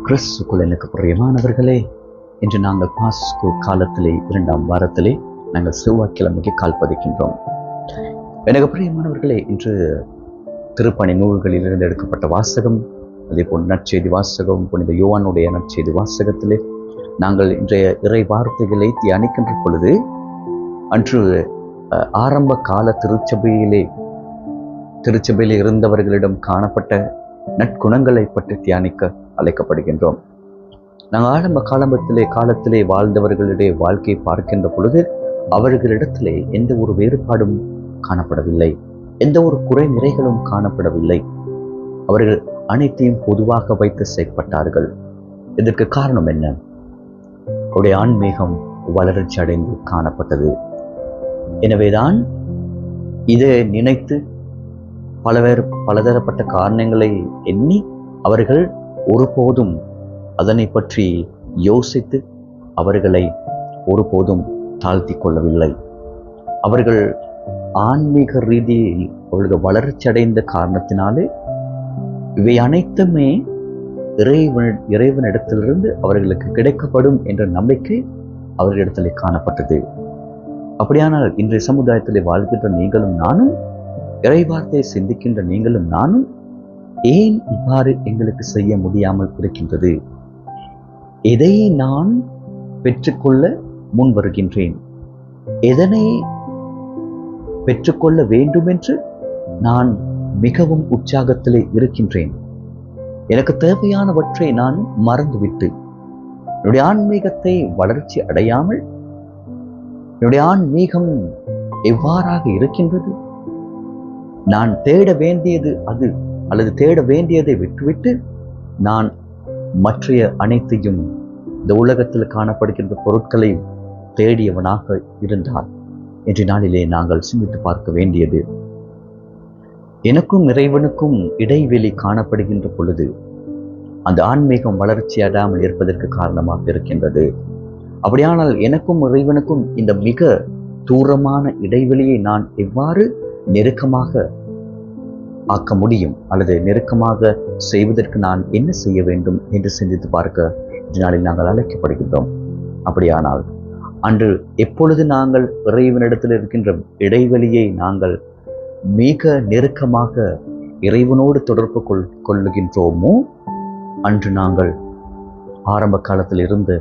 கிறிஸ்துக்குள் எனக்கு பிரியமானவர்களே, இன்று நாங்கள் பாஸ்கு காலத்திலே 2ஆம் வாரத்திலே நாங்கள் செவ்வாய்க்கிழமைக்கு கால் பதிக்கின்றோம். எனக்கு பிரியமானவர்களே, இன்று திருப்பணி நூல்களிலிருந்து எடுக்கப்பட்ட வாசகம், அதே போல் நற்செய்தி வாசகம், புனித யோவானுடைய நற்செய்தி வாசகத்திலே நாங்கள் இன்றைய இறை வார்த்தைகளை தியானிக்கின்ற பொழுது, அன்று ஆரம்ப கால திருச்சபையிலே இருந்தவர்களிடம் காணப்பட்ட நற்குணங்களை பற்றி தியானிக்க அழைக்கப்படுகின்றோம். நாங்கள் ஆரம்ப காலத்திலே வாழ்ந்தவர்களுடைய வாழ்க்கையை பார்க்கின்ற பொழுது அவர்களிடத்திலே எந்த ஒரு வேறுபாடும் காணப்படவில்லை, எந்த ஒரு குறை நிறைகளும் காணப்படவில்லை. அவர்கள் அனைத்தையும் பொதுவாக வைத்து செயற்பட்டார்கள். இதற்கு காரணம் என்ன? அவருடைய ஆன்மீகம் வளர்ச்சி அடைந்து காணப்பட்டது. எனவேதான் இதை நினைத்து பலதரப்பட்ட காரணங்களை எண்ணி அவர்கள் ஒருபோதும் அதனை பற்றி யோசித்து அவர்களை ஒருபோதும் தாழ்த்தி கொள்ளவில்லை. அவர்கள் ஆன்மீக ரீதியில் அவர்கள் வளர்ச்சி அடைந்த காரணத்தினாலே இவை அனைத்துமே இறைவனிடத்திலிருந்து அவர்களுக்கு கிடைக்கப்படும் என்ற நம்பிக்கை அவர்களிடத்திலே காணப்பட்டது. அப்படியானால் இன்றைய சமுதாயத்திலே வாழ்கின்ற நீங்களும் நானும், இறைவார்த்தையை சிந்திக்கின்ற நீங்களும் நானும் ஏன் இவ்வாறு எங்களுக்கு செய்ய முடியாமல் இருக்கின்றது? எதை நான் பெற்றுக்கொள்ள முன் வருகின்றேன்? எதனை பெற்றுக்கொள்ள வேண்டும் என்று நான் மிகவும் உற்சாகத்திலே இருக்கின்றேன். எனக்கு தேவையானவற்றை நான் மறந்துவிட்டு என்னுடைய ஆன்மீகத்தை வளர்ச்சி அடையாமல் என்னுடைய ஆன்மீகம் எவ்வாறாக இருக்கின்றது? நான் தேட வேண்டியது அது, அல்லது தேட வேண்டியதை விட்டுவிட்டு நான் மற்றைய அனைத்தையும், இந்த உலகத்தில் காணப்படுகின்ற பொருட்களை தேடியவனாக இருந்தால், இன்றைய நாளிலே நாங்கள் சிந்தித்து பார்க்க வேண்டியது, எனக்கும் இறைவனுக்கும் இடைவெளி காணப்படுகின்ற பொழுது அந்த ஆன்மீகம் வளர்ச்சி அடையாமல் இருப்பதற்கு காரணமாக இருக்கின்றது. அப்படியானால் எனக்கும் இறைவனுக்கும் இந்த மிக தூரமான இடைவெளியை நான் எவ்வாறு நெருக்கமாக ஆக்க முடியும், அல்லது நெருக்கமாக செய்வதற்கு நான் என்ன செய்ய வேண்டும் என்று சிந்தித்து பார்க்க இதனாலில் நாங்கள் அழைக்கப்படுகின்றோம். அப்படியானால் அன்று எப்பொழுது நாங்கள் இறைவனிடத்தில் இருக்கின்ற இடைவெளியை நாங்கள் மிக நெருக்கமாக இறைவனோடு தொடர்பு கொள்ளுகின்றோமோ, அன்று நாங்கள் ஆரம்ப காலத்தில் இருந்து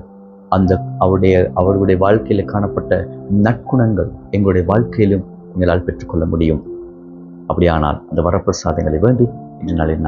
அந்த அவருடைய வாழ்க்கையில காணப்பட்ட நற்குணங்கள் எங்களுடைய வாழ்க்கையிலும் எங்களால் பெற்றுக்கொள்ள முடியும். அப்படியானால் அந்த வரப்பிரசாதங்களை வேண்டி இன்று நாளில்